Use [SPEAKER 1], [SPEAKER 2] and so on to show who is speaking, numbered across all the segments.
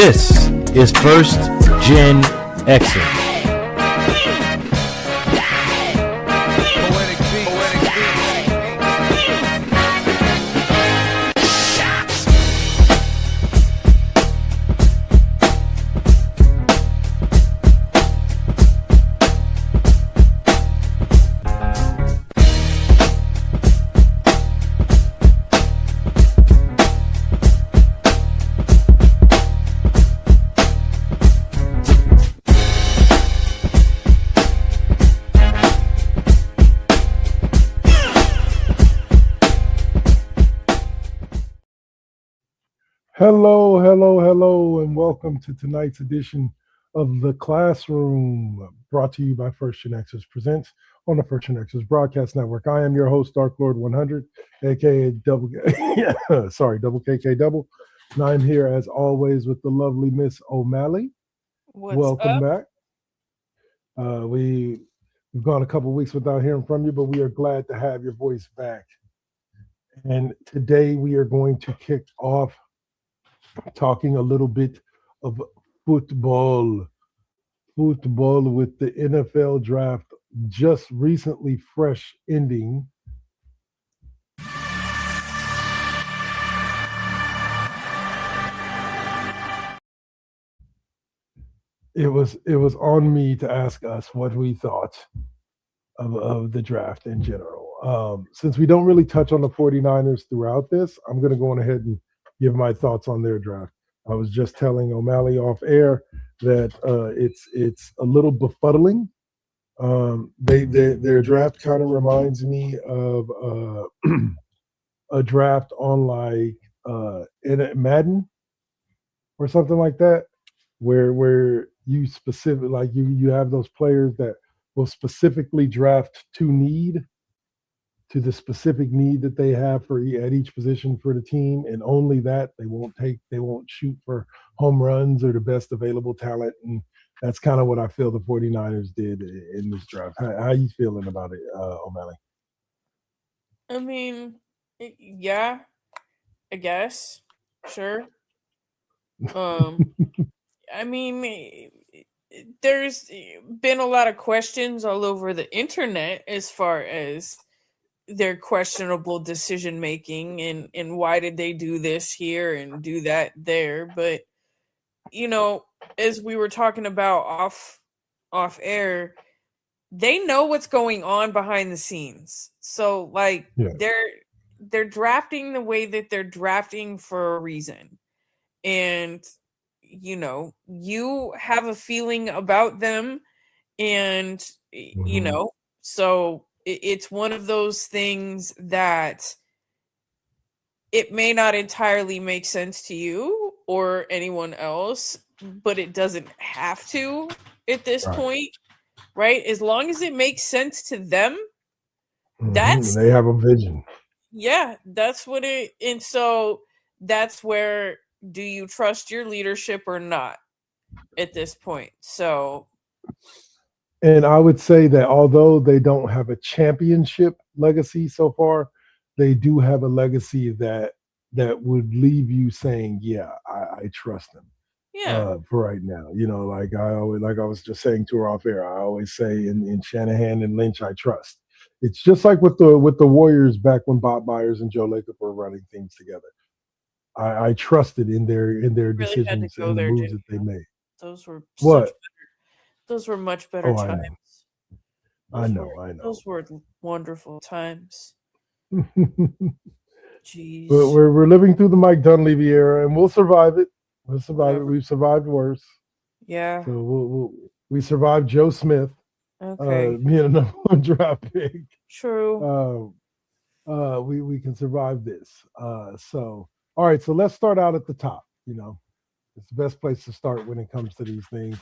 [SPEAKER 1] This is First GenXers.
[SPEAKER 2] Hello, and welcome to tonight's edition of The Classroom, brought to you by First GenXers Presents on the First GenXers Broadcast Network. I am your host, Dark Lord 100, aka Double KK Double, and I'm here as always with the lovely Miss O'Malley. Welcome back. We've gone a couple weeks without hearing from you, but we are glad to have your voice back. And today we are going to kick off talking a little bit of football with the NFL draft just recently fresh ending. It was on me to ask us what we thought of the draft in general. Since we don't really touch on the 49ers throughout this, I'm going to go on ahead and give my thoughts on their draft. I was just telling O'Malley off air that it's a little befuddling. Their draft kind of reminds me of a draft on like in a Madden or something like that, where you specific like you have those players that will specifically draft to the specific need that they have at each position for the team, and only that. They won't shoot for home runs or the best available talent, and that's kind of what I feel the 49ers did in this draft. How are you feeling about it, O'Malley?
[SPEAKER 3] I mean, yeah, I guess, sure. I mean, there's been a lot of questions all over the internet as far as their questionable decision making and why did they do this here and do that there. But as we were talking about off air, they know what's going on behind the scenes. So they're drafting the way that they're drafting for a reason. And you have a feeling about them, and so it's one of those things that it may not entirely make sense to you or anyone else, but it doesn't have to at this point, right? As long as it makes sense to them,
[SPEAKER 2] they have a vision.
[SPEAKER 3] Yeah, that's what it. And so that's where, do you trust your leadership or not at this point? So.
[SPEAKER 2] And I would say that although they don't have a championship legacy so far, they do have a legacy that would leave you saying, yeah, I trust them.
[SPEAKER 3] Yeah.
[SPEAKER 2] For right now, like I was just saying to her off air, I always say in Shanahan and Lynch, I trust. It's just like with the Warriors back when Bob Myers and Joe Lacob were running things together. I trusted in their decisions and the moves that they made.
[SPEAKER 3] Those were
[SPEAKER 2] what?
[SPEAKER 3] Those were much better times.
[SPEAKER 2] I know.
[SPEAKER 3] Those were wonderful times. Jeez.
[SPEAKER 2] But we're living through the Mike Dunleavy era, and we'll survive it. We'll survive it. We've survived worse.
[SPEAKER 3] Yeah.
[SPEAKER 2] So we survived Joe Smith.
[SPEAKER 3] Okay.
[SPEAKER 2] Being a number one draft pick.
[SPEAKER 3] True.
[SPEAKER 2] We can survive this. So all right. So let's start out at the top. It's the best place to start when it comes to these things.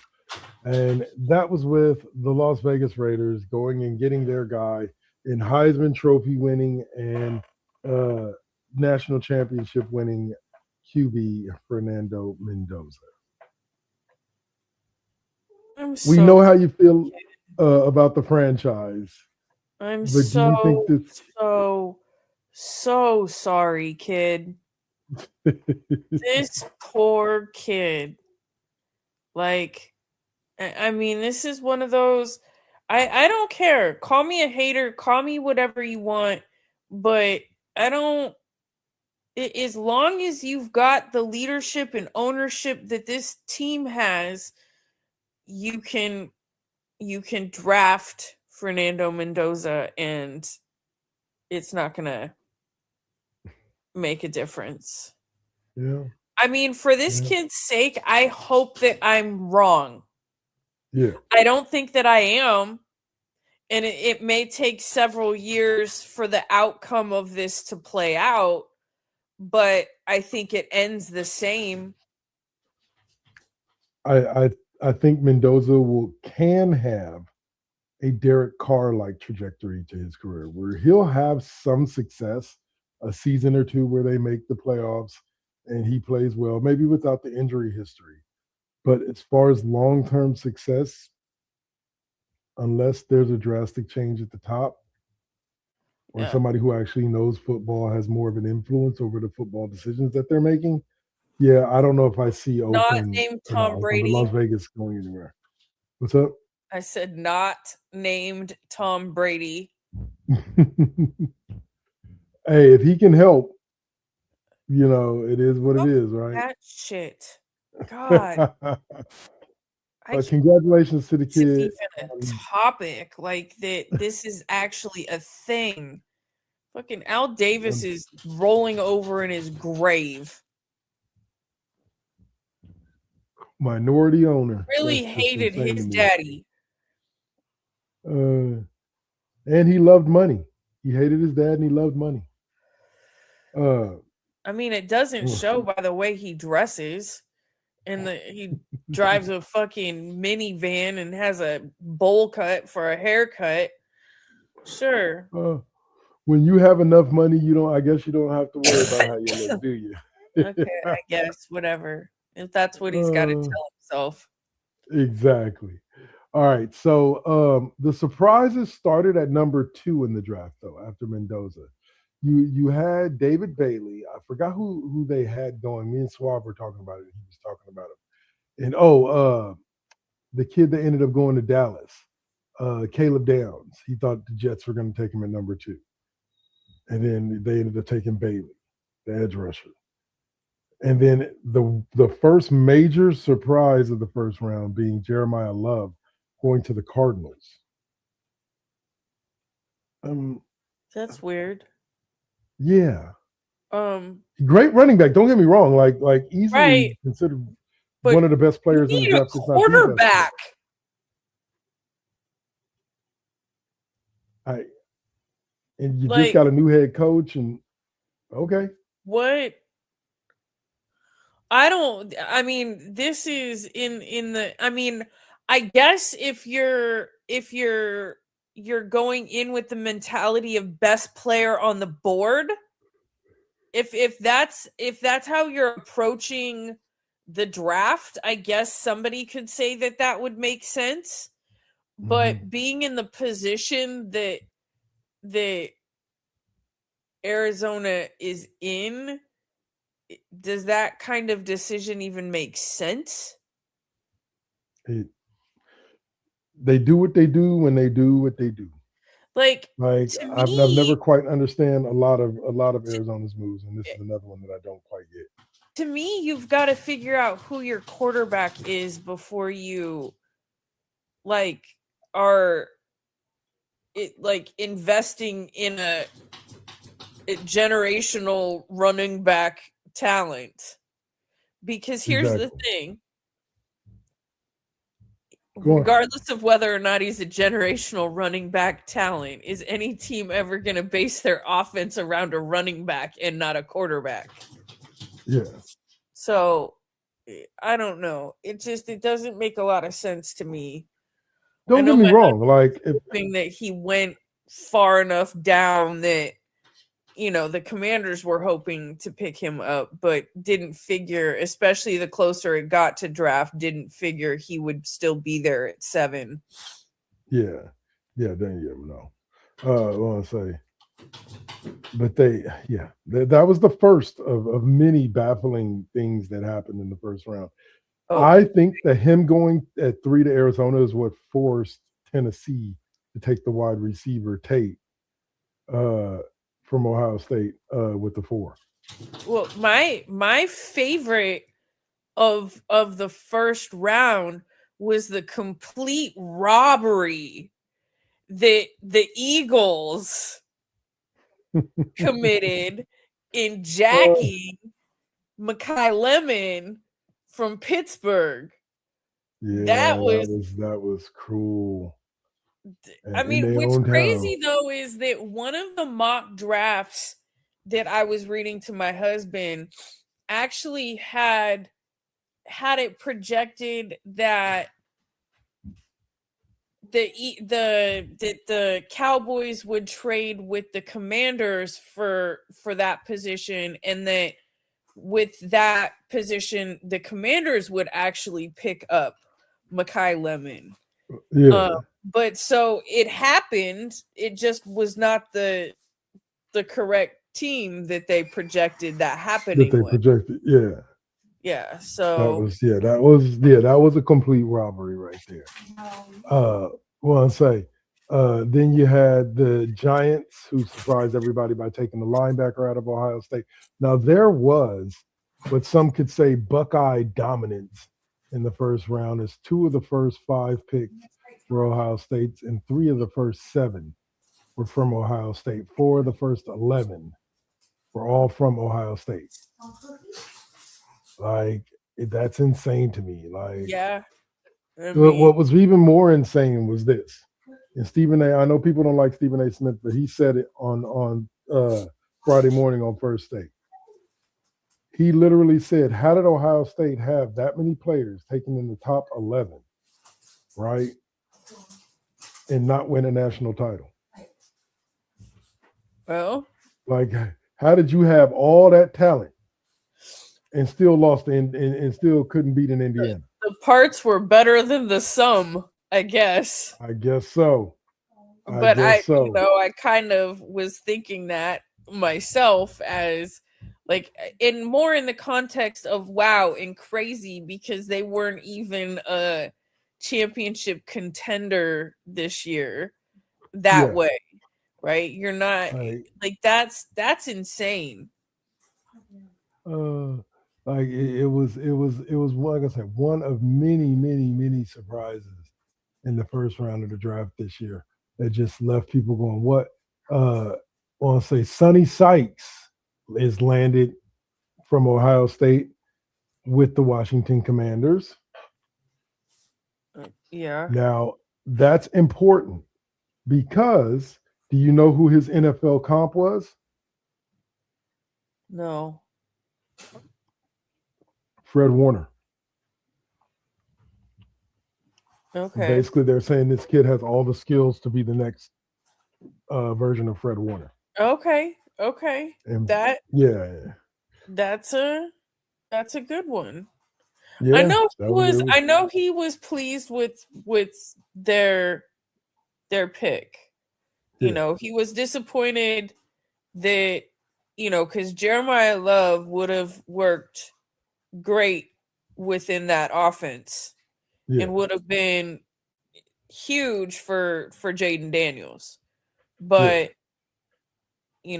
[SPEAKER 2] And that was with the Las Vegas Raiders going and getting their guy in Heisman Trophy winning and national championship winning QB Fernando Mendoza. We know how you feel about the franchise.
[SPEAKER 3] I'm so sorry, kid. This poor kid. Like, I mean, this is one of those. I don't care. Call me a hater. Call me whatever you want. But I don't. As long as you've got the leadership and ownership that this team has, you can draft Fernando Mendoza, and it's not gonna make a difference.
[SPEAKER 2] Yeah.
[SPEAKER 3] I mean, for this kid's sake, I hope that I'm wrong.
[SPEAKER 2] Yeah.
[SPEAKER 3] I don't think that I am. And it may take several years for the outcome of this to play out, but I think it ends the same.
[SPEAKER 2] I think Mendoza can have a Derek Carr like trajectory to his career, where he'll have some success, a season or two where they make the playoffs and he plays well, maybe without the injury history. But as far as long-term success, unless there's a drastic change at the top, or somebody who actually knows football has more of an influence over the football decisions that they're making, yeah, I don't know if I see Oakland,
[SPEAKER 3] named Tom Brady.
[SPEAKER 2] Las Vegas going anywhere. What's up?
[SPEAKER 3] I said not named Tom Brady.
[SPEAKER 2] Hey, if he can help, it is what it is, right?
[SPEAKER 3] That shit. God.
[SPEAKER 2] Congratulations to the kid.
[SPEAKER 3] Even a topic like that. This is actually a thing. Fucking Al Davis is rolling over in his grave.
[SPEAKER 2] Minority owner.
[SPEAKER 3] Really hated his daddy.
[SPEAKER 2] And he loved money. He hated his dad and he loved money.
[SPEAKER 3] I mean, it doesn't show by the way he dresses. And he drives a fucking minivan and has a bowl cut for a haircut. Sure.
[SPEAKER 2] When you have enough money, I guess you don't have to worry about how you look, do you?
[SPEAKER 3] Okay, I guess, whatever. If that's what he's got to tell himself.
[SPEAKER 2] Exactly. All right. So the surprises started at number 2 in the draft, though, after Mendoza. You had David Bailey. I forgot who they had going. Me and Suave were talking about it. He was talking about him. And the kid that ended up going to Dallas, Caleb Downs. He thought the Jets were going to take him at number 2. And then they ended up taking Bailey, the edge rusher. And then the first major surprise of the first round being Jeremiah Love going to the Cardinals.
[SPEAKER 3] That's weird.
[SPEAKER 2] Yeah. Great running back. Don't get me wrong. Like easily considered one of the best players in the draft.
[SPEAKER 3] Quarterback.
[SPEAKER 2] And you just got a new head coach, and okay.
[SPEAKER 3] What? I mean, this is in the. I mean, I guess if you're going in with the mentality of best player on the board, if that's how you're approaching the draft, I guess somebody could say that would make sense. But being in the position that Arizona is in, does that kind of decision even make sense?
[SPEAKER 2] They do what they do when they do what they do.
[SPEAKER 3] Like
[SPEAKER 2] I've never quite understand a lot of Arizona's moves, and this is another one that I don't quite get.
[SPEAKER 3] To me, you've got to figure out who your quarterback is before you are investing in a generational running back talent. Because here's the thing. Regardless of whether or not he's a generational running back talent, is any team ever going to base their offense around a running back and not a quarterback?
[SPEAKER 2] Yeah.
[SPEAKER 3] So, I don't know. It doesn't make a lot of sense to me.
[SPEAKER 2] Don't get me wrong.
[SPEAKER 3] Hoping that he went far enough down that, the Commanders were hoping to pick him up, but didn't figure, especially the closer it got to draft, didn't figure he would still be there at 7.
[SPEAKER 2] Yeah. Yeah, then you know. I want to say, but that was the first of many baffling things that happened in the first round.
[SPEAKER 3] Oh,
[SPEAKER 2] I think that him going at 3 to Arizona is what forced Tennessee to take the wide receiver Tate from Ohio State with the 4.
[SPEAKER 3] well, my favorite of the first round was the complete robbery that the Eagles committed in jacking Mekhi Lemon from Pittsburgh. That
[SPEAKER 2] Yeah,
[SPEAKER 3] was,
[SPEAKER 2] that was cruel.
[SPEAKER 3] I
[SPEAKER 2] And in
[SPEAKER 3] mean,
[SPEAKER 2] their
[SPEAKER 3] what's
[SPEAKER 2] own town.
[SPEAKER 3] crazy though is that one of the mock drafts that I was reading to my husband actually had it projected that the Cowboys would trade with the Commanders for that position, and that with that position the Commanders would actually pick up Mekhi Lemon.
[SPEAKER 2] Yeah.
[SPEAKER 3] But so it happened, it just was not the correct team that they projected that
[SPEAKER 2] That
[SPEAKER 3] happening
[SPEAKER 2] they
[SPEAKER 3] with.
[SPEAKER 2] projected. Yeah.
[SPEAKER 3] Yeah,
[SPEAKER 2] That
[SPEAKER 3] so
[SPEAKER 2] was a complete robbery right there. Well, I'll say, then you had the Giants who surprised everybody by taking the linebacker out of Ohio State. Now there was what some could say Buckeye dominance in the first round, as 2 of the first 5 picks were Ohio State's, and 3 of the first 7 were from Ohio State. 4 of the first 11 were all from Ohio State. Like, that's insane to me. Like,
[SPEAKER 3] yeah, I
[SPEAKER 2] what
[SPEAKER 3] mean,
[SPEAKER 2] was even more insane was this. And Stephen A. I know people don't like Stephen A. Smith, but he said it on Friday morning on First Take. He literally said, "How did Ohio State have that many players taken in the top 11, right, and not win a national title?
[SPEAKER 3] well,
[SPEAKER 2] Like, how did you have all that talent and still lost and still couldn't beat an Indiana?"
[SPEAKER 3] the parts were better than the sum, I guess.
[SPEAKER 2] I guess so.
[SPEAKER 3] But I kind of was thinking that myself, as like, in more in the context of wow and crazy, because they weren't even a championship contender this year that
[SPEAKER 2] Yeah.
[SPEAKER 3] way, right? You're not, like, that's insane.
[SPEAKER 2] Uh, like it was like I said, one of many surprises in the first round of the draft this year that just left people going, what? I want to say Sonny Sykes is landed from Ohio State with the Washington Commanders.
[SPEAKER 3] Yeah.
[SPEAKER 2] Now that's important because do you know who his NFL comp was?
[SPEAKER 3] No.
[SPEAKER 2] Fred Warner.
[SPEAKER 3] Okay.
[SPEAKER 2] Basically, they're saying this kid has all the skills to be the next version of Fred Warner.
[SPEAKER 3] Okay.
[SPEAKER 2] And
[SPEAKER 3] That's a good one.
[SPEAKER 2] Yeah,
[SPEAKER 3] I know he was pleased with their pick. You know, he was disappointed that, because Jeremiah Love would have worked great within that offense and would have been huge for Jaden Daniels. But he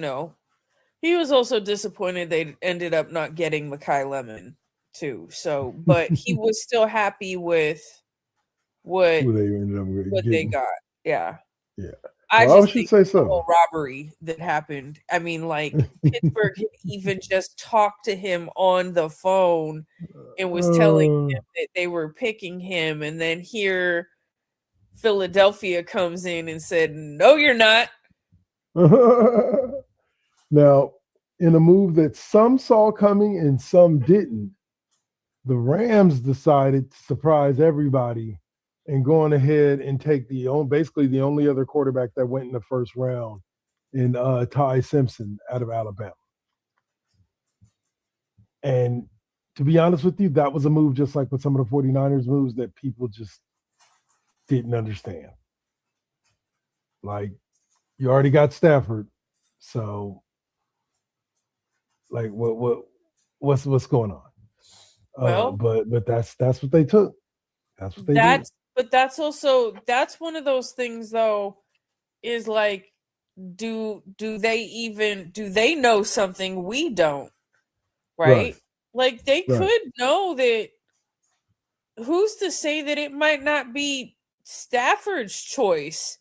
[SPEAKER 3] was also disappointed they ended up not getting Mekhi Lemon too. So, but he was still happy with what
[SPEAKER 2] who they ended up getting.
[SPEAKER 3] they got. Yeah.
[SPEAKER 2] Yeah.
[SPEAKER 3] I
[SPEAKER 2] Well,
[SPEAKER 3] just
[SPEAKER 2] should
[SPEAKER 3] think
[SPEAKER 2] say
[SPEAKER 3] the
[SPEAKER 2] so.
[SPEAKER 3] whole robbery that happened. I mean, like, Pittsburgh had even just talked to him on the phone and was telling him that they were picking him, and then here Philadelphia comes in and said, "No, you're not."
[SPEAKER 2] Now, in a move that some saw coming and some didn't, the Rams decided to surprise everybody and going ahead and take basically the only other quarterback that went in the first round in Ty Simpson out of Alabama. And to be honest with you, that was a move just like with some of the 49ers moves that people just didn't understand. Like, you already got Stafford, so like what's going on?
[SPEAKER 3] Well,
[SPEAKER 2] But that's what they took. That's what they did.
[SPEAKER 3] that's also that's one of those things though, is like, do they know something we don't,
[SPEAKER 2] Right.
[SPEAKER 3] right? Like they
[SPEAKER 2] Right.
[SPEAKER 3] could know that. Who's to say that it might not be Stafford's choice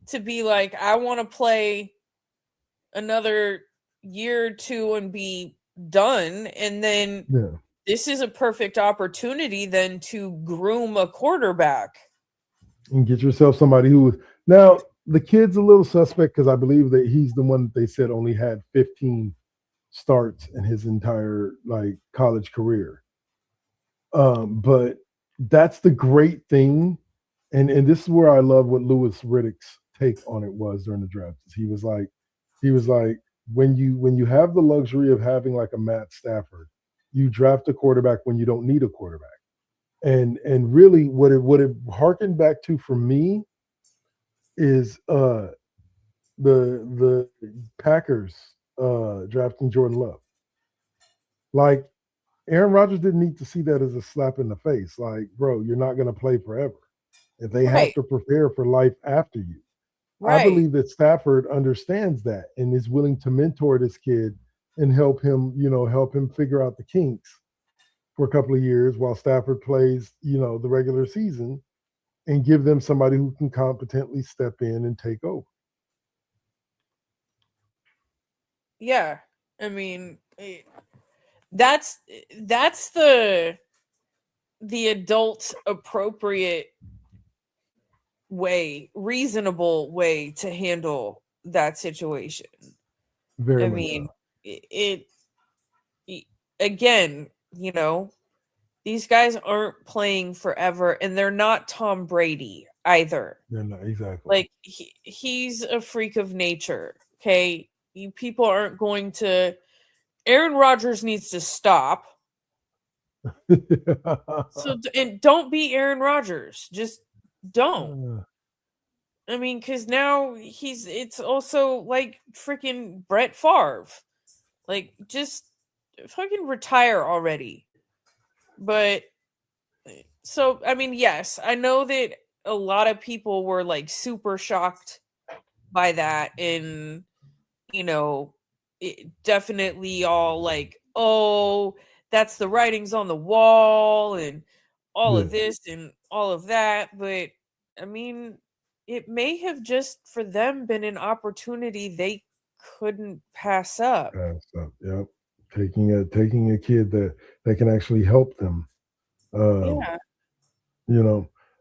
[SPEAKER 3] to be like, I want to play another year or two and be done, and then
[SPEAKER 2] Yeah.
[SPEAKER 3] this is a perfect opportunity then to groom a quarterback.
[SPEAKER 2] And get yourself somebody who now the kid's a little suspect because I believe that he's the one that they said only had 15 starts in his entire like college career. But that's the great thing, and this is where I love what Lewis Riddick's take on it was during the draft. He was like when you have the luxury of having like a Matt Stafford, you draft a quarterback when you don't need a quarterback. And really what it harkened back to for me is the Packers drafting Jordan Love. Like Aaron Rodgers didn't need to see that as a slap in the face. Like, bro, you're not going to play forever. If they have
[SPEAKER 3] Right.
[SPEAKER 2] to prepare for life after you. I
[SPEAKER 3] Right.
[SPEAKER 2] believe that Stafford understands that and is willing to mentor this kid and help him, help him figure out the kinks for a couple of years while Stafford plays, the regular season and give them somebody who can competently step in and take over.
[SPEAKER 3] Yeah. I mean, that's the adult appropriate way, reasonable way to handle that situation.
[SPEAKER 2] Very
[SPEAKER 3] I
[SPEAKER 2] much
[SPEAKER 3] mean,
[SPEAKER 2] so.
[SPEAKER 3] it again, these guys aren't playing forever, and they're not Tom Brady either.
[SPEAKER 2] They're not, exactly.
[SPEAKER 3] Like he's a freak of nature. Okay, people aren't going to. Aaron Rodgers needs to stop. So and don't be Aaron Rodgers. Just don't. I mean, because now it's also like freaking Brett Favre. Like, just fucking retire already. But so, I mean, yes, I know that a lot of people were like super shocked by that, and definitely all like, oh, that's the writings on the wall, and all of this and all of that. But I mean, it may have just for them been an opportunity they couldn't pass up.
[SPEAKER 2] Yep. Taking a kid that can actually help them.
[SPEAKER 3] Yeah.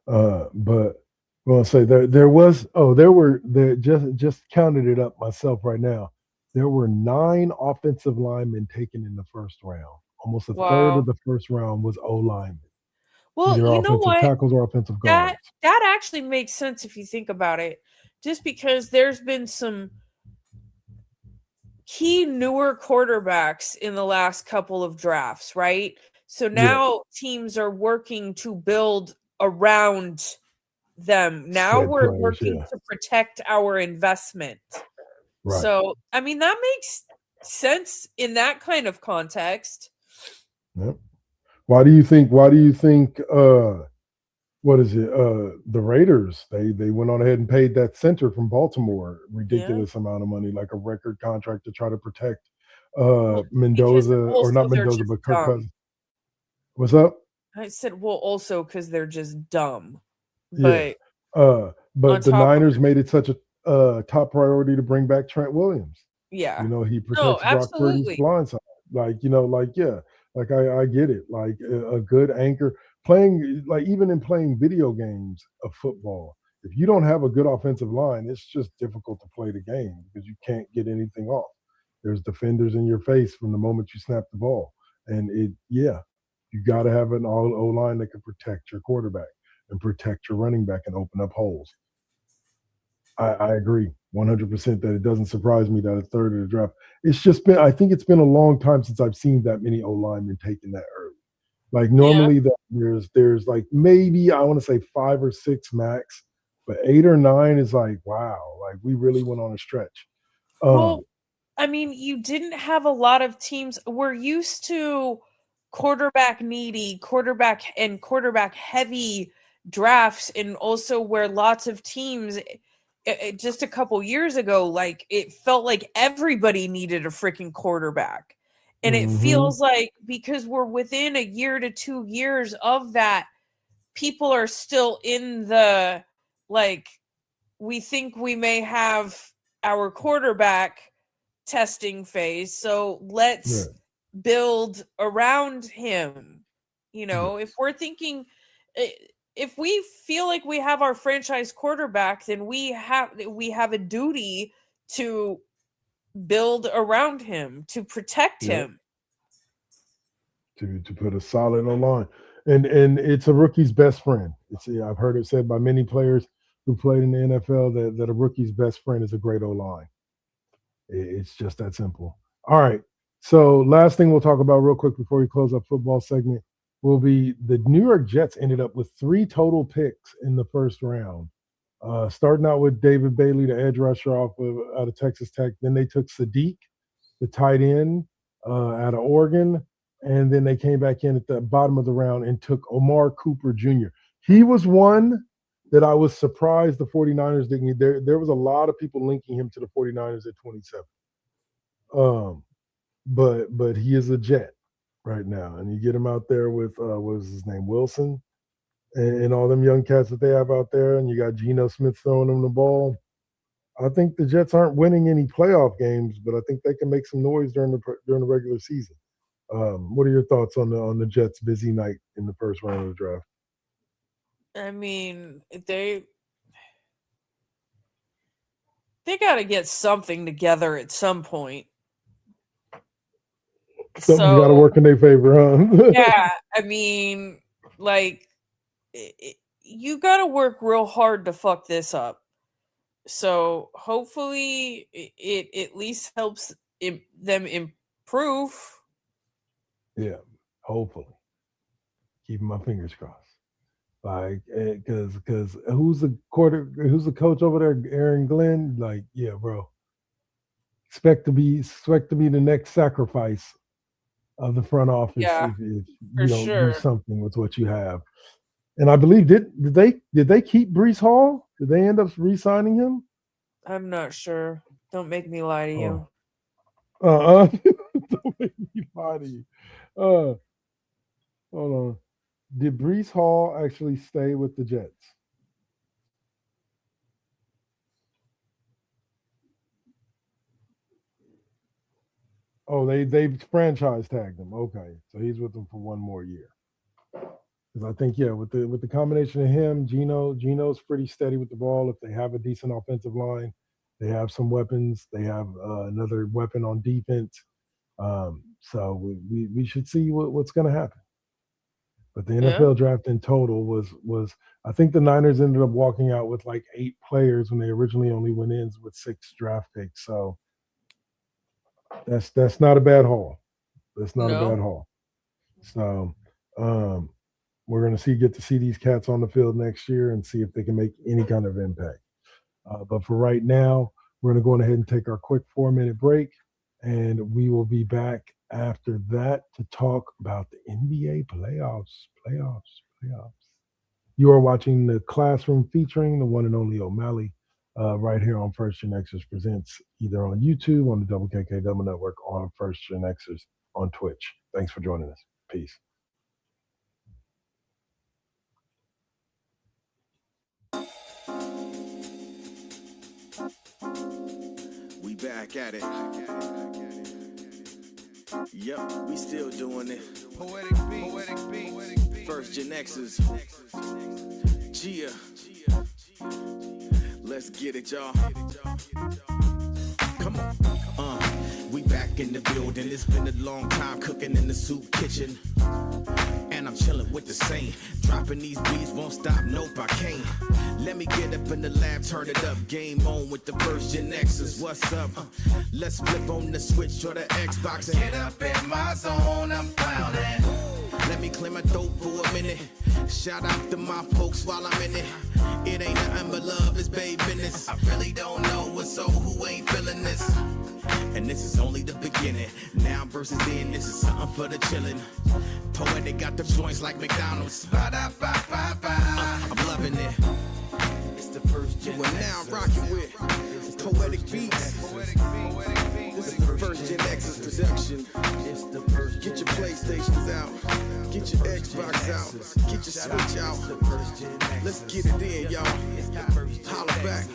[SPEAKER 2] But well, say there were just counted it up myself right now. There were 9 offensive linemen taken in the first round. Almost a third
[SPEAKER 3] Wow.
[SPEAKER 2] of the first round was O linemen,
[SPEAKER 3] Well,
[SPEAKER 2] either
[SPEAKER 3] you know
[SPEAKER 2] offensive
[SPEAKER 3] what?
[SPEAKER 2] tackles or offensive
[SPEAKER 3] That
[SPEAKER 2] guards.
[SPEAKER 3] that actually makes sense if you think about it. Just because there's been some key newer quarterbacks in the last couple of drafts, right? So now teams are working to build around them. Now
[SPEAKER 2] Said
[SPEAKER 3] we're
[SPEAKER 2] players,
[SPEAKER 3] working to protect our investment.
[SPEAKER 2] right.
[SPEAKER 3] So, I mean, that makes sense in that kind of context.
[SPEAKER 2] Yep. Why do you think what is it? The Raiders, they went on ahead and paid that center from Baltimore ridiculous amount of money, like a record contract to try to protect
[SPEAKER 3] Well, because
[SPEAKER 2] Mendoza, or
[SPEAKER 3] also
[SPEAKER 2] not
[SPEAKER 3] they're
[SPEAKER 2] Mendoza,
[SPEAKER 3] just
[SPEAKER 2] but Kirk
[SPEAKER 3] dumb.
[SPEAKER 2] Cousins. What's up?
[SPEAKER 3] I said, well, also because they're just dumb.
[SPEAKER 2] Yeah.
[SPEAKER 3] But on
[SPEAKER 2] But the
[SPEAKER 3] top of
[SPEAKER 2] Niners made it such a top priority to bring back Trent Williams.
[SPEAKER 3] yeah.
[SPEAKER 2] He
[SPEAKER 3] No,
[SPEAKER 2] protects Brock Purdy's
[SPEAKER 3] absolutely.
[SPEAKER 2] blind side. Like I get it. Like a good anchor playing, like even in playing video games of football, if you don't have a good offensive line, it's just difficult to play the game because you can't get anything off. There's defenders in your face from the moment you snap the ball, and you got to have an all O line that can protect your quarterback and protect your running back and open up holes. I agree 100% that it doesn't surprise me that a third of the draft. I think it's been a long time since I've seen that many O linemen taken that early. Like
[SPEAKER 3] Yeah.
[SPEAKER 2] normally that there's like maybe I want to say 5 or 6 max, but 8 or 9 is like wow, like we really went on a stretch.
[SPEAKER 3] Well, I mean, you didn't have a lot of teams. We're used to quarterback needy, quarterback heavy drafts, and also where lots of teams just a couple years ago, like it felt like everybody needed a freaking quarterback. And it feels like because we're within a year to 2 years of that, people are still in the like, we think we may have our quarterback testing phase, so let's build around him. You know, if we're thinking, if we feel like we have our franchise quarterback, then we have a duty to build around him, to protect him,
[SPEAKER 2] to put a solid line. And it's a rookie's best friend. I've heard it said by many players who played in the NFL that a rookie's best friend is a great O-line. It's just that simple. All right. So last thing we'll talk about real quick before we close up football segment will be the New York Jets ended up with 3 total picks in the first round. Starting out with David Bailey, the edge rusher out of Texas Tech. Then they took Sadiq, the tight end out of Oregon. And then they came back in at the bottom of the round and took Omar Cooper Jr. He was one that I was surprised the 49ers didn't get. There was a lot of people linking him to the 49ers at 27. But he is a Jet right now. And you get him out there with what was his name, Wilson, and all them young cats that they have out there, and you got Geno Smith throwing them the ball. I think the Jets aren't winning any playoff games, but I think they can make some noise during the regular season. What are your thoughts on the Jets' busy night in the first round of the draft?
[SPEAKER 3] I mean, they got to get something together at some point.
[SPEAKER 2] Something's got to work in their favor, huh?
[SPEAKER 3] Yeah, I mean, like, you got to work real hard to fuck this up. So hopefully it at least helps them improve.
[SPEAKER 2] Yeah, hopefully. Keeping my fingers crossed. Like, because who's the coach over there? Aaron Glenn. Like, yeah, bro. Expect to be the next sacrifice of the front office if you don't do something with what you have. And I believe did they keep Breece Hall? Did they end up re-signing him?
[SPEAKER 3] I'm not sure. Don't make me lie to you.
[SPEAKER 2] Don't make me lie to you. Hold on. Did Breece Hall actually stay with the Jets? Oh, they franchise tagged him. Okay, so he's with them for one more year. Because I think with the combination of him, Geno's pretty steady with the ball. If they have a decent offensive line, they have some weapons. They have another weapon on defense. So we should see what's going to happen. But the NFL draft in total was I think the Niners ended up walking out with like 8 players when they originally only went in with 6 draft picks. So that's not a bad haul. That's not a bad haul. So we're going to get to see these cats on the field next year and see if they can make any kind of impact. But for right now, we're going to go ahead and take our quick 4-minute break, and we will be back after that to talk about the NBA playoffs. You are watching The Classroom featuring the one and only O'Malley right here on First GenXers Presents, either on YouTube, on the WKKW Network, or on First GenXers on Twitch. Thanks for joining us. Peace.
[SPEAKER 4] We back at it. Yep, we still doing it. Poetic beat. First GenXers. Gia. Let's get it, y'all. Come on. We back in the building. It's been a long time cooking in the soup kitchen. And I'm chilling with the same. Dropping these beats, won't stop, nope, I can't. Let me get up in the lab, turn it up. Game on with the First GenXers. What's up? Let's flip on the switch or the Xbox and get up in my zone, I'm clowning. Let me clear my throat for a minute. Shout out to my folks while I'm in it. It ain't nothing but love, it's babe business. I really don't know what's so who ain't feeling this. And this is only the beginning. Now versus then, this is something for the chillin'. Poetic got the joints like McDonald's. I'm loving it. It's the first gen. Well, now I'm rocking with Poetic Beats. This is the First GenXers production. Get your PlayStations out. Get your Xbox out. Get your Switch out. Let's get it in, y'all. Holla back.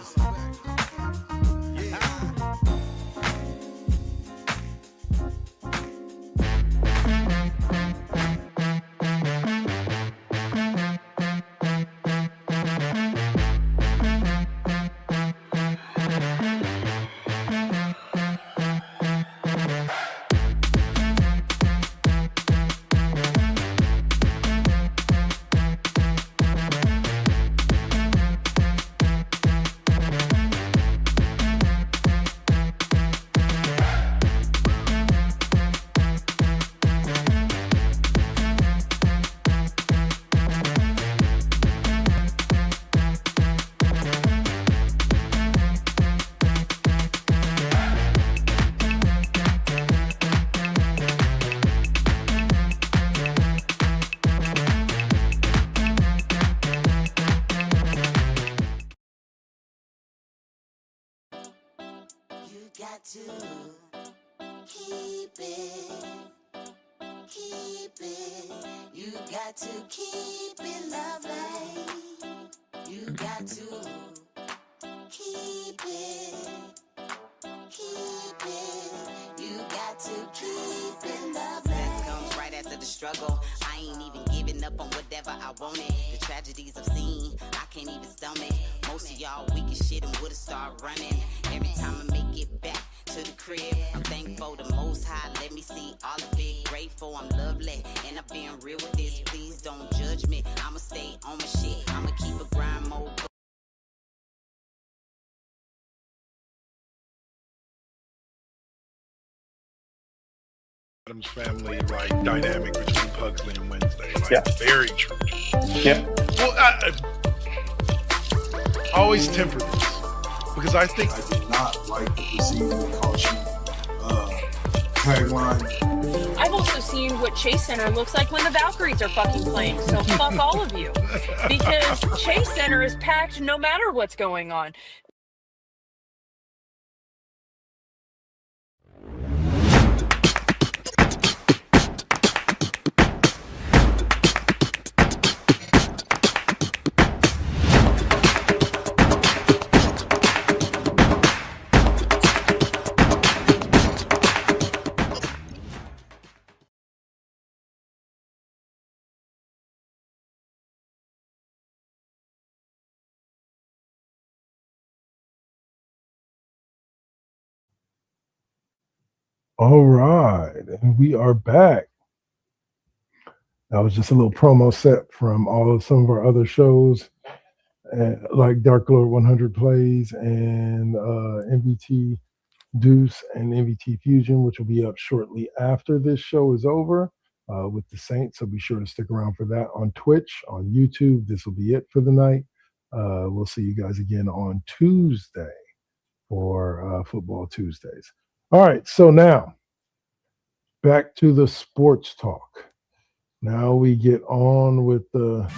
[SPEAKER 5] Got to keep it. You got to keep it lovely. You got to keep it. You got to keep it lovely. Success comes right after the struggle. I ain't even giving up on whatever I wanted. The tragedies I've seen, I can't even stomach. Most of y'all weak as shit and would've started running. Every time I make it back to the crib, I'm thankful the Most High let me see all of it. Grateful I'm lovely, and I'm being real with this. Please don't judge me, I'ma stay on my shit. I'ma keep a grind mode.
[SPEAKER 6] Adam's family like dynamic between Pugsley and Wednesday. Like very true.
[SPEAKER 7] Yeah.
[SPEAKER 6] Well, I always temper this because I think
[SPEAKER 8] I did not like the receiving caution tagline.
[SPEAKER 9] I've also seen what Chase Center looks like when the Valkyries are fucking playing, so fuck all of you. Because Chase Center is packed no matter what's going on.
[SPEAKER 2] All right, and we are back. That was just a little promo set from some of our other shows, like Dark Lord 100 Plays and MVT Deuce and MVT Fusion, which will be up shortly after this show is over with the Saints. So be sure to stick around for that on Twitch, on YouTube. This will be it for the night. We'll see you guys again on Tuesday for Football Tuesdays. All right, so now back to the sports talk. Now we get on with the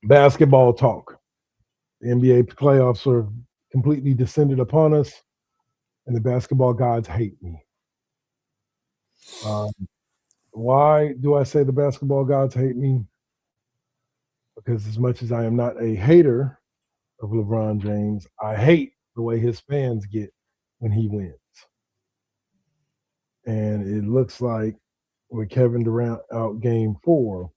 [SPEAKER 2] basketball talk. The NBA playoffs are completely descended upon us, and the basketball gods hate me. Why do I say the basketball gods hate me? Because as much as I am not a hater of LeBron James, I hate the way his fans get when he wins. And it looks like with Kevin Durant out game 4,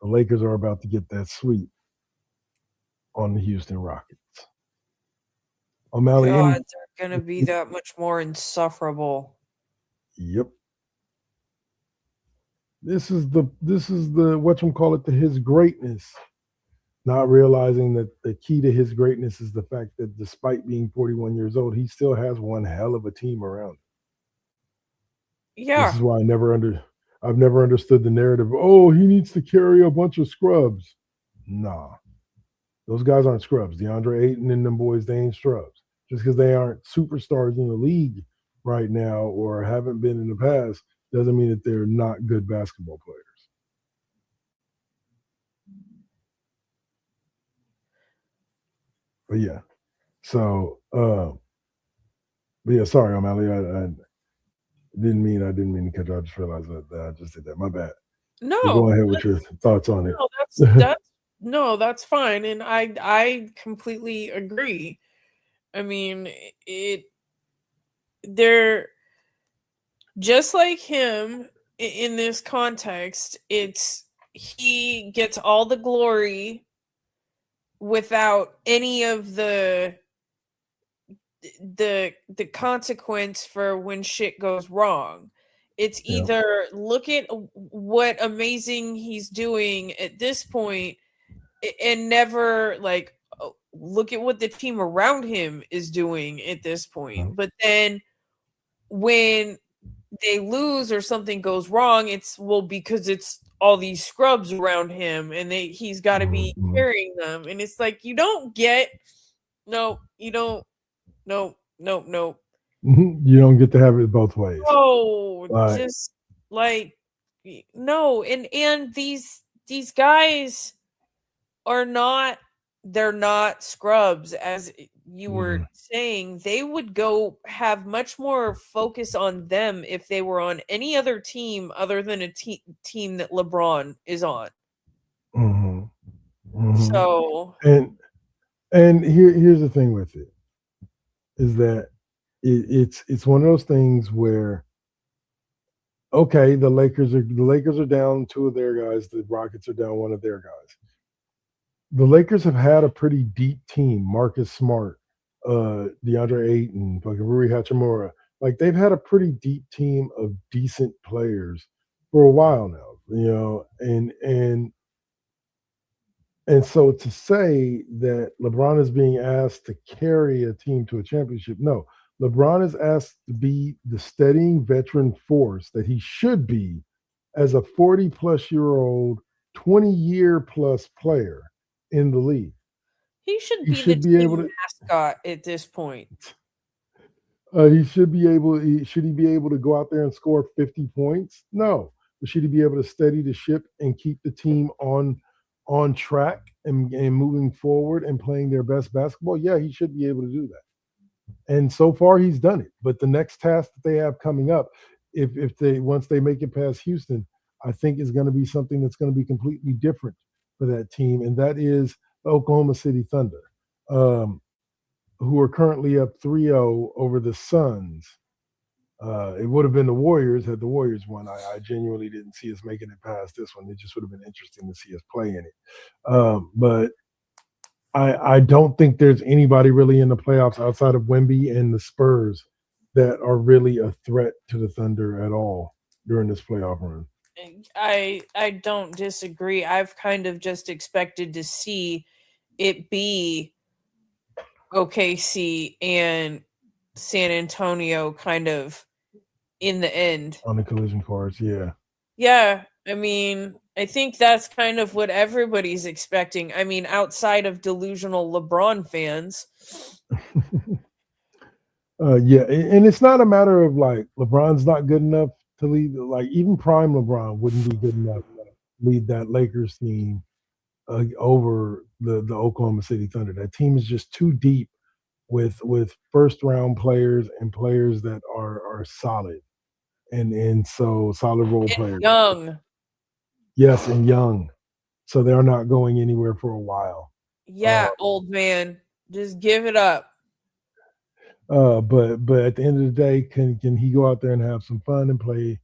[SPEAKER 2] the Lakers are about to get that sweep on the Houston Rockets. O'Malley,
[SPEAKER 3] God, they're going to be that much more insufferable.
[SPEAKER 2] Yep. This is the whatchamacallit, his greatness not realizing that the key to his greatness is the fact that despite being 41 years old, he still has one hell of a team around him.
[SPEAKER 3] Yeah.
[SPEAKER 2] This is why I've never understood the narrative. Oh, he needs to carry a bunch of scrubs. Nah, those guys aren't scrubs. DeAndre Ayton and them boys, they ain't scrubs. Just because they aren't superstars in the league right now or haven't been in the past doesn't mean that they're not good basketball players. But yeah, so but yeah, sorry, O'Malley. I didn't mean to catch you. I just realized that I just did that. My bad.
[SPEAKER 3] No,
[SPEAKER 2] go ahead with your thoughts on it.
[SPEAKER 3] That's fine, and I completely agree. I mean, they're just like him in this context. He gets all the glory without any of the consequence for when shit goes wrong. It's either look at what amazing he's doing at this point and never like look at what the team around him is doing at this point. But then when they lose or something goes wrong, it's because it's all these scrubs around him and he's got to be carrying them. And it's like, you don't get no. You don't
[SPEAKER 2] You don't get to have it both ways.
[SPEAKER 3] Oh, just like no, and these guys are not, they're not scrubs, as you were saying. They would go have much more focus on them if they were on any other team other than a team that LeBron is on. So
[SPEAKER 2] and here's the thing with it is that it's one of those things where okay, the Lakers are down two of their guys, the Rockets are down one of their guys. The Lakers have had a pretty deep team. Marcus Smart, DeAndre Ayton, fucking Rui Hachimura. Like they've had a pretty deep team of decent players for a while now, you know, and so to say that LeBron is being asked to carry a team to a championship, no. LeBron is asked to be the steadying veteran force that he should be as a 40-plus-year-old, 20-year-plus player in the league.
[SPEAKER 3] He should be the team mascot at this point.
[SPEAKER 2] He should be able. Should he be able to go out there and score 50 points? No. But should he be able to steady the ship and keep the team on track and moving forward and playing their best basketball? Yeah, he should be able to do that. And so far, he's done it. But the next task that they have coming up, if they once they make it past Houston, I think is going to be something that's going to be completely different for that team, and that is the Oklahoma City Thunder, who are currently up 3-0 over the Suns. It would have been the Warriors had the Warriors won. I genuinely didn't see us making it past this one. It just would have been interesting to see us play in it. But I don't think there's anybody really in the playoffs outside of Wemby and the Spurs that are really a threat to the Thunder at all during this playoff run.
[SPEAKER 3] I don't disagree. I've kind of just expected to see it be OKC and San Antonio kind of in the end.
[SPEAKER 2] On the collision course, yeah.
[SPEAKER 3] Yeah, I mean, I think that's kind of what everybody's expecting. I mean, outside of delusional LeBron fans.
[SPEAKER 2] Yeah, and it's not a matter of like LeBron's not good enough to lead. Like even prime LeBron wouldn't be good enough to lead that Lakers team over the Oklahoma City Thunder. That team is just too deep with first round players and players that are solid and so solid role players.
[SPEAKER 3] Young.
[SPEAKER 2] Yes, and young. So they're not going anywhere for a while.
[SPEAKER 3] Yeah, old man. Just give it up.
[SPEAKER 2] But at the end of the day, can he go out there and have some fun and play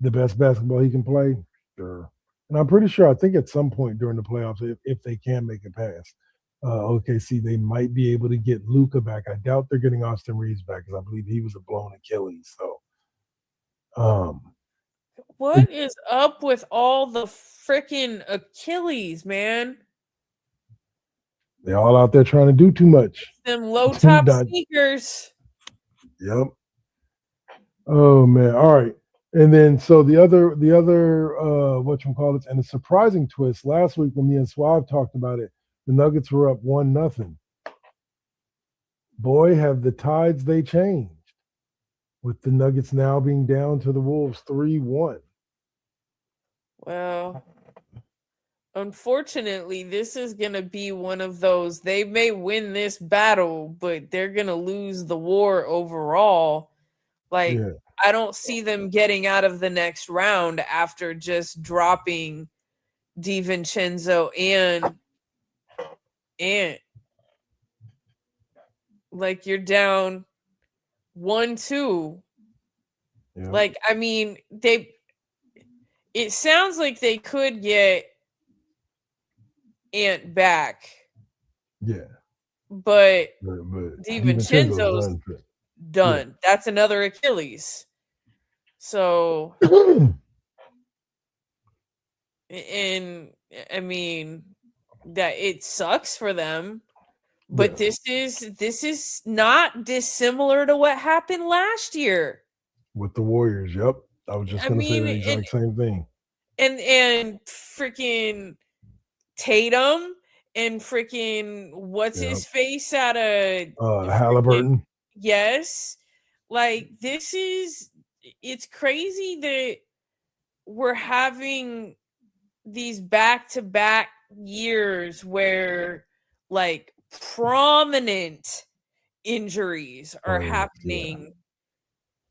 [SPEAKER 2] the best basketball he can play? Sure. And I'm pretty sure, I think at some point during the playoffs, if they can make it past OKC, they might be able to get Luka back. I doubt they're getting Austin Reeves back because I believe he was a blown Achilles. So,
[SPEAKER 3] What is up with all the freaking Achilles, man?
[SPEAKER 2] They're all out there trying to do too much.
[SPEAKER 3] Them low top
[SPEAKER 2] Not-
[SPEAKER 3] sneakers.
[SPEAKER 2] Yep. Oh man. All right. And then so the other whatchamacallits, and a surprising twist last week when me and Suave talked about it, the Nuggets were up 1-0. Boy, have the tides they changed. With the Nuggets now being down to the Wolves 3-1.
[SPEAKER 3] Well, unfortunately, this is going to be one of those. They may win this battle, but they're going to lose the war overall. Like,
[SPEAKER 2] Yeah.
[SPEAKER 3] I don't see them getting out of the next round after just dropping DiVincenzo and like you're down 1-2.
[SPEAKER 2] Yeah.
[SPEAKER 3] Like, I mean, it sounds like they could get Ant back.
[SPEAKER 2] Yeah.
[SPEAKER 3] But
[SPEAKER 2] DiVincenzo's
[SPEAKER 3] DiVincenzo's done.
[SPEAKER 2] Yeah.
[SPEAKER 3] That's another Achilles. So, and I mean, that it sucks for them, but
[SPEAKER 2] Yeah.
[SPEAKER 3] this is not dissimilar to what happened last year.
[SPEAKER 2] With the Warriors, yep. I was just
[SPEAKER 3] I
[SPEAKER 2] gonna say the
[SPEAKER 3] mean,
[SPEAKER 2] exact same thing.
[SPEAKER 3] And freaking Tatum and freaking what's
[SPEAKER 2] Yep.
[SPEAKER 3] his face out of
[SPEAKER 2] Halliburton.
[SPEAKER 3] Yes. Like it's crazy that we're having these back-to-back years where like prominent injuries are happening.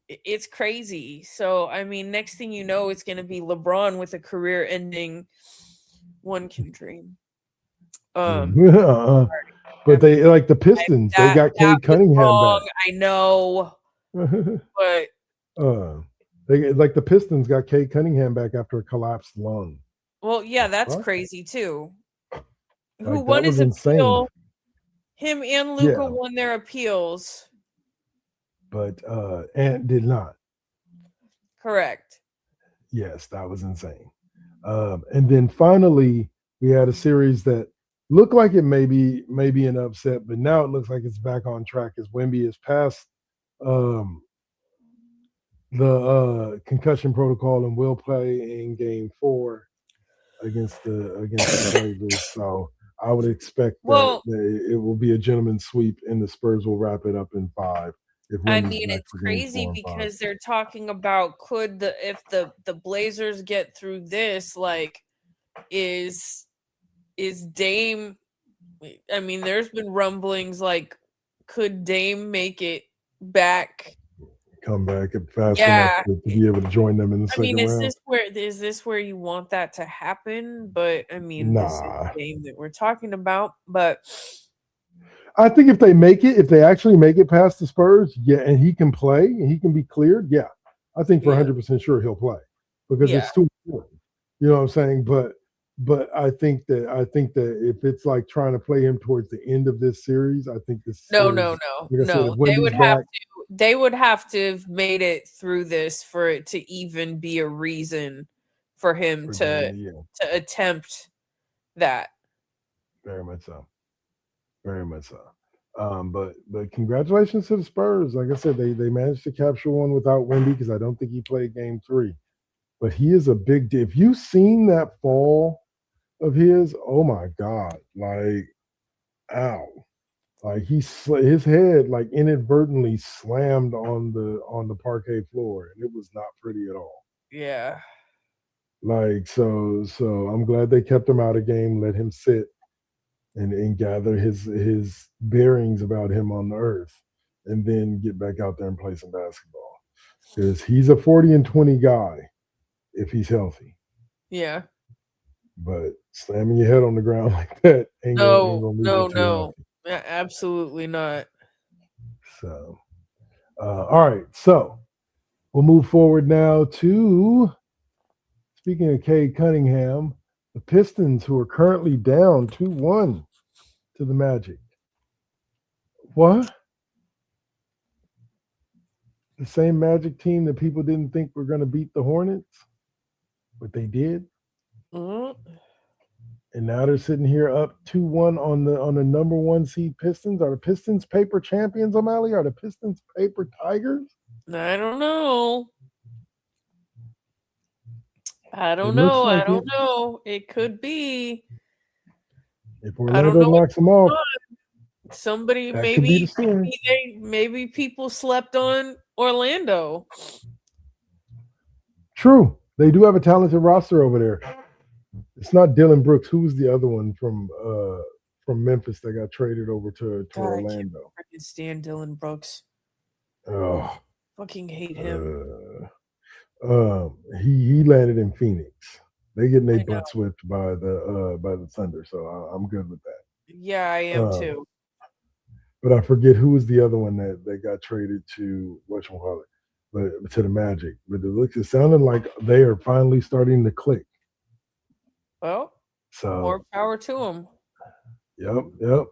[SPEAKER 3] It's crazy. So I mean, next thing you know, it's going to be LeBron with a career-ending. One can dream.
[SPEAKER 2] But they like the Pistons. They got Cade Cunningham back.
[SPEAKER 3] I know, but
[SPEAKER 2] they like the Pistons got Cade Cunningham back after a collapsed lung.
[SPEAKER 3] well, yeah, that's
[SPEAKER 2] What?
[SPEAKER 3] crazy too.
[SPEAKER 2] Like,
[SPEAKER 3] Who
[SPEAKER 2] that
[SPEAKER 3] won his
[SPEAKER 2] was
[SPEAKER 3] appeal?
[SPEAKER 2] insane.
[SPEAKER 3] Him and Luca
[SPEAKER 2] Yeah.
[SPEAKER 3] won their appeals.
[SPEAKER 2] But Ant did not.
[SPEAKER 3] Correct.
[SPEAKER 2] Yes, that was insane. And then finally, we had a series that looked like it may be an upset, but now it looks like it's back on track as Wemby has passed the concussion protocol and will play in Game 4 against the Blazers. So I would expect that it will be a gentleman's sweep, and the Spurs will wrap it up in 5.
[SPEAKER 3] I mean, it's crazy because they're talking about if the Blazers get through this, like, is Dame. I mean, there's been rumblings like, could Dame make it back?
[SPEAKER 2] Come back fast enough to be able to join them in the second round.
[SPEAKER 3] Is this where you want that to happen? But I mean, this is the game that we're talking about. But
[SPEAKER 2] I think if they actually make it past the Spurs, and he can play and he can be cleared, I think for 100% sure he'll play because it's too important. You know what I'm saying? But I think that if it's like trying to play him towards the end of this series, I think this
[SPEAKER 3] no. They would have to have made it through this for it to even be a reason for him to attempt that.
[SPEAKER 2] Very much so. Very much so. But congratulations to the Spurs. Like I said, they managed to capture one without Wemby because I don't think he played Game 3. But he is a big deal. If you've seen that fall of his, oh my God, like, ow. Like his head like inadvertently slammed on the parquet floor, and it was not pretty at all.
[SPEAKER 3] Yeah.
[SPEAKER 2] Like so I'm glad they kept him out of game, let him sit and gather his bearings about him on the earth, and then get back out there and play some basketball. Because he's a 40-20 guy if he's healthy.
[SPEAKER 3] Yeah.
[SPEAKER 2] But slamming your head on the ground like that ain't gonna
[SPEAKER 3] no. Absolutely not.
[SPEAKER 2] So, all right. So we'll move forward now to, speaking of Cade Cunningham, the Pistons, who are currently down 2-1 to the Magic. What? The same Magic team that people didn't think were going to beat the Hornets? what they did,
[SPEAKER 3] Mm,
[SPEAKER 2] and now they're sitting here up 2-1 on the number one seed Pistons. Are the Pistons paper champions, O'Malley? Are the Pistons paper Tigers?
[SPEAKER 3] I don't know. I don't
[SPEAKER 2] It looks
[SPEAKER 3] know. I
[SPEAKER 2] like
[SPEAKER 3] don't
[SPEAKER 2] it.
[SPEAKER 3] know. It could be.
[SPEAKER 2] If
[SPEAKER 3] I don't
[SPEAKER 2] Orlando
[SPEAKER 3] know what's
[SPEAKER 2] knocks them off,
[SPEAKER 3] going on. Somebody
[SPEAKER 2] that could be the story.
[SPEAKER 3] maybe people slept on Orlando.
[SPEAKER 2] True. They do have a talented roster over there. It's not Dylan Brooks. Who was the other one from Memphis that got traded over to
[SPEAKER 3] God, I can't
[SPEAKER 2] Orlando?
[SPEAKER 3] freaking stand Dylan Brooks.
[SPEAKER 2] Oh,
[SPEAKER 3] Fucking hate him.
[SPEAKER 2] he landed in Phoenix. They getting their
[SPEAKER 3] I know.
[SPEAKER 2] butts whipped by the Thunder, so I'm good with that.
[SPEAKER 3] Yeah, I am too.
[SPEAKER 2] But I forget who was the other one that got traded to whatchamacallit, but to the Magic. But it sounded like they are finally starting to click.
[SPEAKER 3] Well,
[SPEAKER 2] So
[SPEAKER 3] more power to him.
[SPEAKER 2] Yep.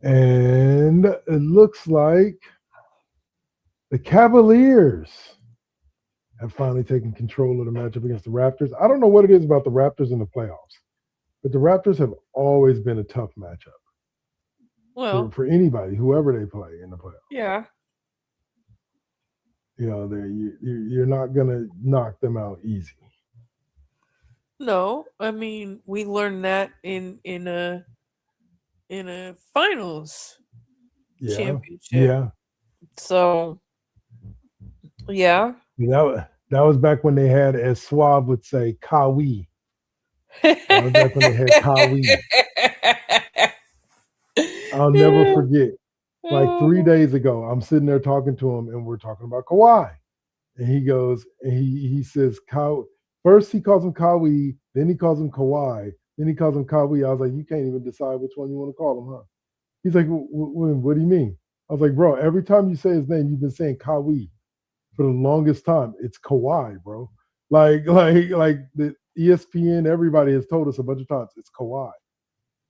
[SPEAKER 2] And it looks like the Cavaliers have finally taken control of the matchup against the Raptors. I don't know what it is about the Raptors in the playoffs, but the Raptors have always been a tough matchup
[SPEAKER 3] Well,
[SPEAKER 2] for anybody, whoever they play in the playoffs.
[SPEAKER 3] yeah.
[SPEAKER 2] You know, you're not gonna knock them out easy.
[SPEAKER 3] No, I mean we learned that in a finals championship.
[SPEAKER 2] Yeah.
[SPEAKER 3] So yeah.
[SPEAKER 2] That was back when they had, as Suave would say, Kawi. That was back when they had Kawi. I'll never forget. Like 3 days ago, I'm sitting there talking to him, and we're talking about Kawhi. And he goes, and he says, first he calls him Kawi, then he calls him Kawhi, then he calls him Kawi. I was like, you can't even decide which one you want to call him, huh? He's like, what do you mean? I was like, bro, every time you say his name, you've been saying Kawi for the longest time. It's Kawhi, bro. Like the ESPN, everybody has told us a bunch of times it's Kawhi.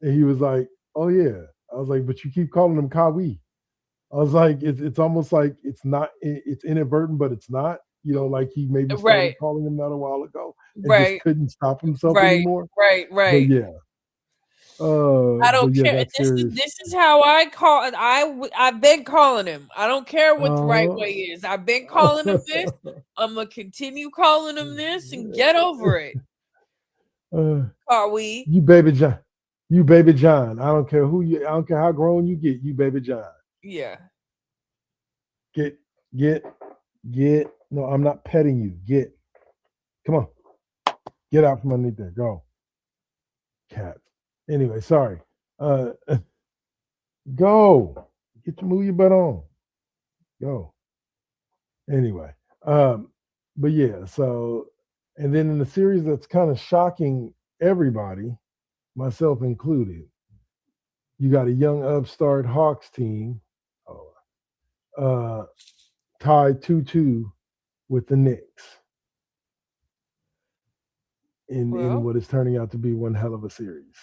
[SPEAKER 2] And he was like, oh yeah. I was like, but you keep calling him Kawi. I was like, it's almost like it's not, it's inadvertent, but it's not. You know, like he maybe started calling him that a while ago and just couldn't stop himself anymore.
[SPEAKER 3] Right.
[SPEAKER 2] But yeah.
[SPEAKER 3] I don't care. This is how I call. I've been calling him. I don't care what the right way is. I've been calling him this. I'm gonna continue calling him this and get over it. Are we?
[SPEAKER 2] You baby John. You baby John. I don't care who you. I don't care how grown you get. You baby John.
[SPEAKER 3] Yeah.
[SPEAKER 2] Get. No, I'm not petting you. Get. Come on. Get out from underneath there. Go. Cat. Anyway, sorry. Go. Move your butt on. Go. Anyway. But yeah, so, and then in the series that's kind of shocking everybody, myself included, you got a young upstart Hawks team tied 2-2 with the Knicks in what is turning out to be one hell of a series.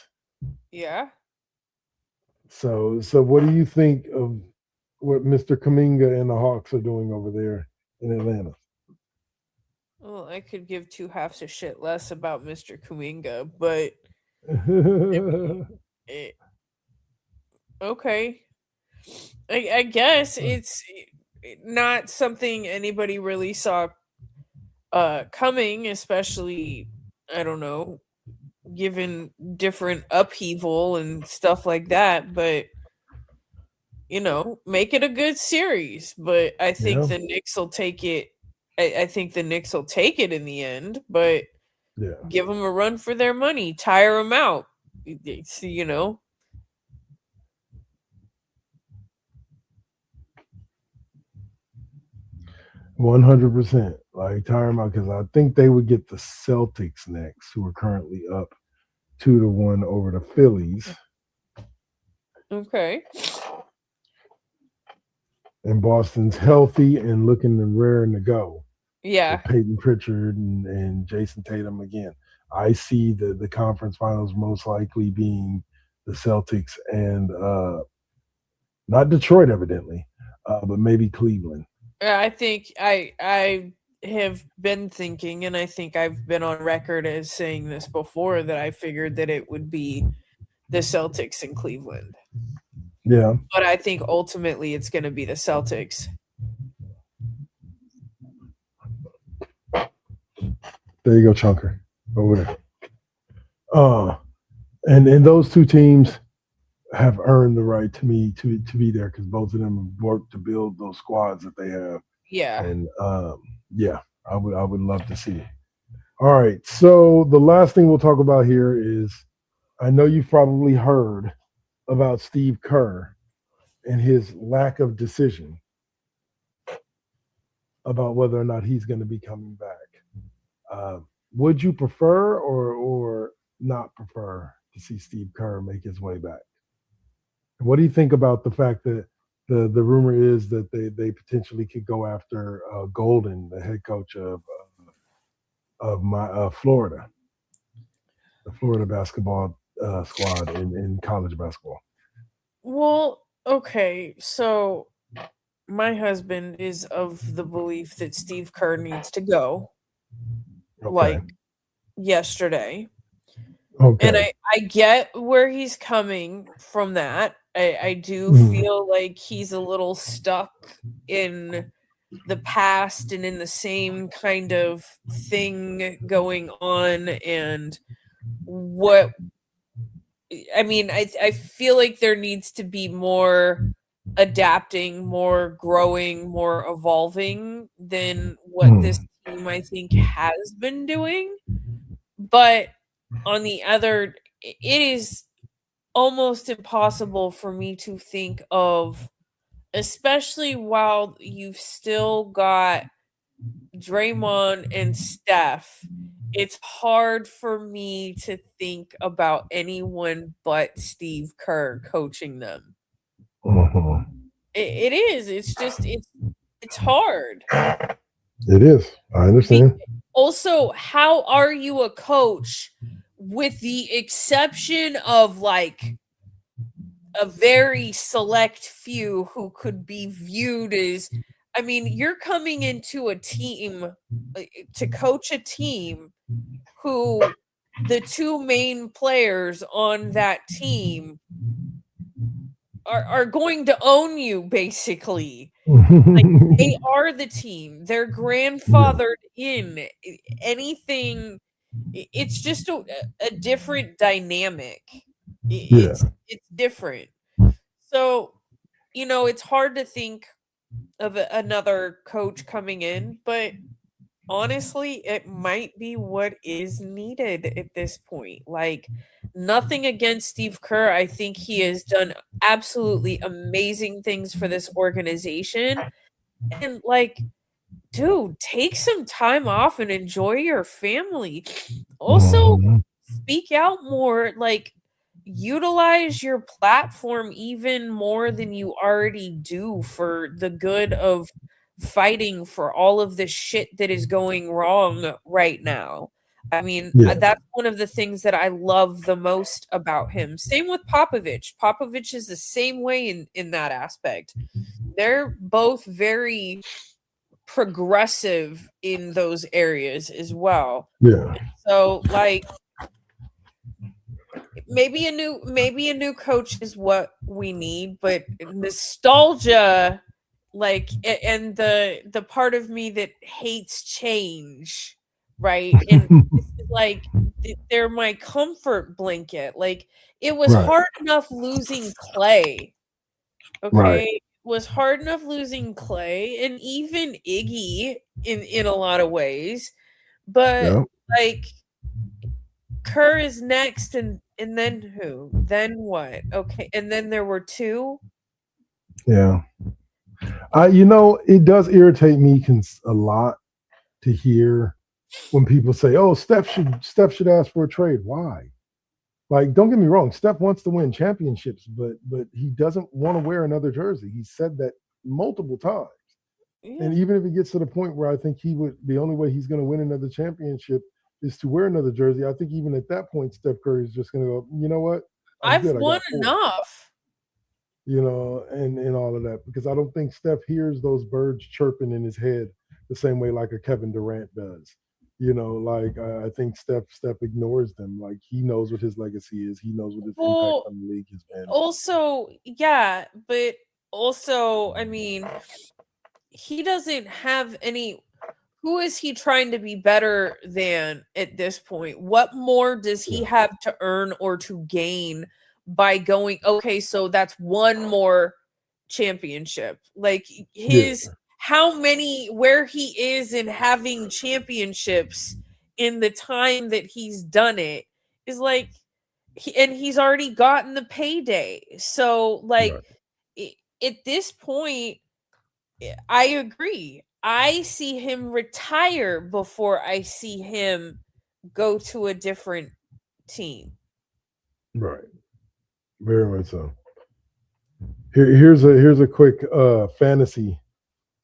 [SPEAKER 3] Yeah.
[SPEAKER 2] So what do you think of what Mr. Kuminga and the Hawks are doing over there in Atlanta?
[SPEAKER 3] Well, I could give two halves a shit less about Mr. Kuminga, but okay. I guess it's not something anybody really saw coming, especially, I don't know, given different upheaval and stuff like that, but you know, make it a good series. But I think the Knicks will take it. I think the Knicks will take it in the end, but give them a run for their money, tire them out. You know.
[SPEAKER 2] 100%. Like tire them out, because I think they would get the Celtics next, who are currently up 2-1 over the Phillies.
[SPEAKER 3] Okay.
[SPEAKER 2] And Boston's healthy and looking raring to go.
[SPEAKER 3] Yeah.
[SPEAKER 2] With Peyton Pritchard and Jason Tatum again. I see the conference finals most likely being the Celtics and not Detroit, evidently, but maybe Cleveland.
[SPEAKER 3] I think I have been thinking, and I think I've been on record as saying this before, that I figured that it would be the Celtics in Cleveland.
[SPEAKER 2] Yeah.
[SPEAKER 3] But I think ultimately it's going to be the Celtics.
[SPEAKER 2] There you go, Chunker. Over there. And those two teams have earned the right to me to be there because both of them have worked to build those squads that they have.
[SPEAKER 3] Yeah.
[SPEAKER 2] And yeah, I would love to see it. All right. So the last thing we'll talk about here is, I know you've probably heard about Steve Kerr and his lack of decision about whether or not he's going to be coming back. Would you prefer or not prefer to see Steve Kerr make his way back? What do you think about the fact that the rumor is that they potentially could go after Golden, the head coach of Florida, the Florida basketball squad in college basketball?
[SPEAKER 3] Well, okay, so my husband is of the belief that Steve Kerr needs to go, like yesterday.
[SPEAKER 2] Okay.
[SPEAKER 3] And I get where he's coming from that. I do feel like he's a little stuck in the past and in the same kind of thing going on. And I feel like there needs to be more adapting, more growing, more evolving than what this team, I think, has been doing. But on the other, it is almost impossible for me to think of, especially while you've still got Draymond and Steph, it's hard for me to think about anyone but Steve Kerr coaching them. It is. It's just it's hard.
[SPEAKER 2] It is. I understand.
[SPEAKER 3] Also, how are you a coach with the exception of like a very select few who could be viewed as, I mean, you're coming into a team to coach a team who the two main players on that team are going to own you, basically. Like, they are the team. They're grandfathered in. Anything, it's just a different dynamic. It's different. So, it's hard to think of another coach coming in, but honestly, it might be what is needed at this point. Like, nothing against Steve Kerr. I think he has done absolutely amazing things for this organization. And like, dude, take some time off and enjoy your family. Also, speak out more, like utilize your platform even more than you already do for the good of fighting for all of the shit that is going wrong right now. I mean, that's one of the things that I love the most about him. Same with Popovich. Popovich is the same way in that aspect. They're both very progressive in those areas as well.
[SPEAKER 2] Yeah.
[SPEAKER 3] So like maybe a new coach is what we need, but nostalgia, like, and the part of me that hates change, right? And this is like they're my comfort blanket. Like, it was hard enough losing Clay. Okay. It was hard enough losing Clay and even Iggy in a lot of ways. But like, Kerr is next, and then who? Then what? Okay, and then there were two.
[SPEAKER 2] Yeah. It does irritate me a lot to hear when people say, "Oh, Steph should ask for a trade." Why? Like, don't get me wrong, Steph wants to win championships, but he doesn't want to wear another jersey. He said that multiple times. Yeah. And even if it gets to the point where I think the only way he's going to win another championship is to wear another jersey, I think even at that point, Steph Curry is just going to go, you know what?
[SPEAKER 3] I've won enough.
[SPEAKER 2] And all of that, because I don't think Steph hears those birds chirping in his head the same way like a Kevin Durant does. You know, like I think Steph ignores them. Like he knows what his legacy is. He knows what his impact on the league has been.
[SPEAKER 3] Also, yeah, but also, I mean, he doesn't have any. Who is he trying to be better than at this point? What more does he have to earn or to gain by going? Okay, so that's one more championship. Like his how many where he is in having championships in the time that he's done it is like and he's already gotten the payday. So like at this point I agree. I see him retire before I see him go to a different team.
[SPEAKER 2] Right. Very much so. Here's a quick fantasy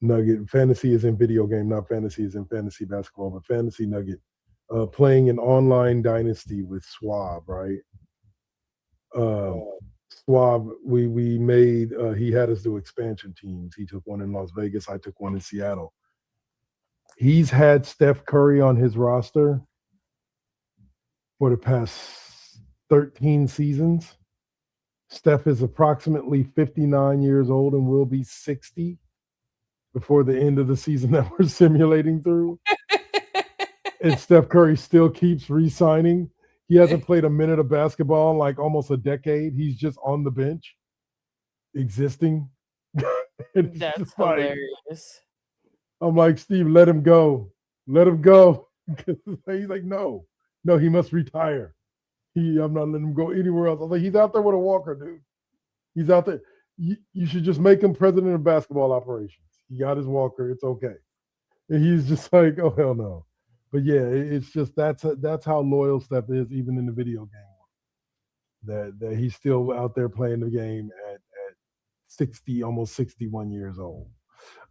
[SPEAKER 2] nugget. Fantasy is in video game, not fantasy is in fantasy basketball, but fantasy nugget. Playing an online dynasty with Swab, right? Swab, we made he had us do expansion teams. He took one in Las Vegas, I took one in Seattle. He's had Steph Curry on his roster for the past 13 seasons. Steph is approximately 59 years old and will be 60 before the end of the season that we're simulating through. And Steph Curry still keeps re-signing. He hasn't played a minute of basketball in like almost a decade. He's just on the bench, existing.
[SPEAKER 3] That's hilarious.
[SPEAKER 2] Like, I'm like, Steve, let him go. Let him go. He's like, no, he must retire. I'm not letting him go anywhere else. I was like, he's out there with a walker, dude. He's out there. You should just make him president of basketball operations. He got his walker. It's okay. And he's just like, oh, hell no. But yeah, it's just that's how loyal Steph is, even in the video game. That he's still out there playing the game at 60, almost 61 years old.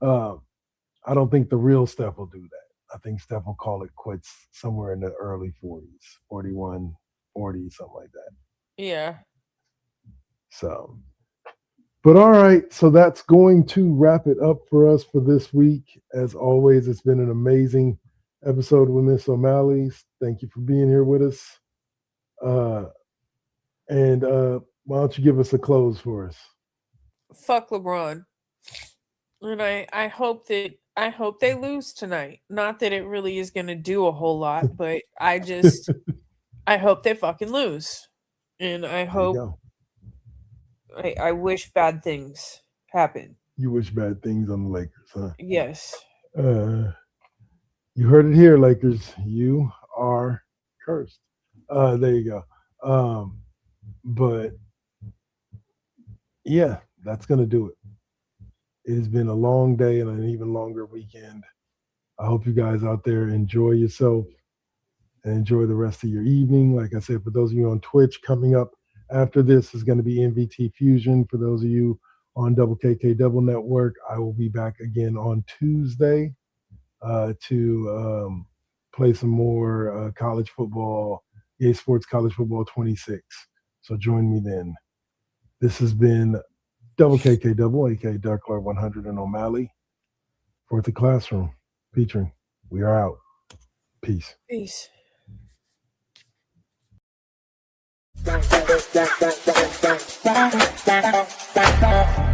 [SPEAKER 2] I don't think the real Steph will do that. I think Steph will call it quits somewhere in the early 40s, 41, 40, something like that.
[SPEAKER 3] Yeah.
[SPEAKER 2] So, but all right. So that's going to wrap it up for us for this week. As always, it's been an amazing episode with Miss O'Malley. Thank you for being here with us. And why don't you give us a close for us?
[SPEAKER 3] Fuck LeBron. And I hope they lose tonight. Not that it really is going to do a whole lot, but I hope they fucking lose. And I hope I wish bad things happen.
[SPEAKER 2] You wish bad things on the Lakers, huh?
[SPEAKER 3] Yes.
[SPEAKER 2] You heard it here, Lakers. You are cursed. There you go. But yeah, that's gonna do it. It has been a long day and an even longer weekend. I hope you guys out there enjoy yourself and enjoy the rest of your evening. Like I said, for those of you on Twitch, coming up after this is going to be MVT Fusion. For those of you on Double KK Double Network, I will be back again on Tuesday to play some more college football, EA Sports College Football 26. So join me then. This has been Double KK Double, aka Dark Lord 100 and O'Malley, for the Classroom, featuring We Are Out. Peace.
[SPEAKER 3] Peace.
[SPEAKER 7] Bang, bang, bang, bang, bang, bang, bang, bang, bang, bang.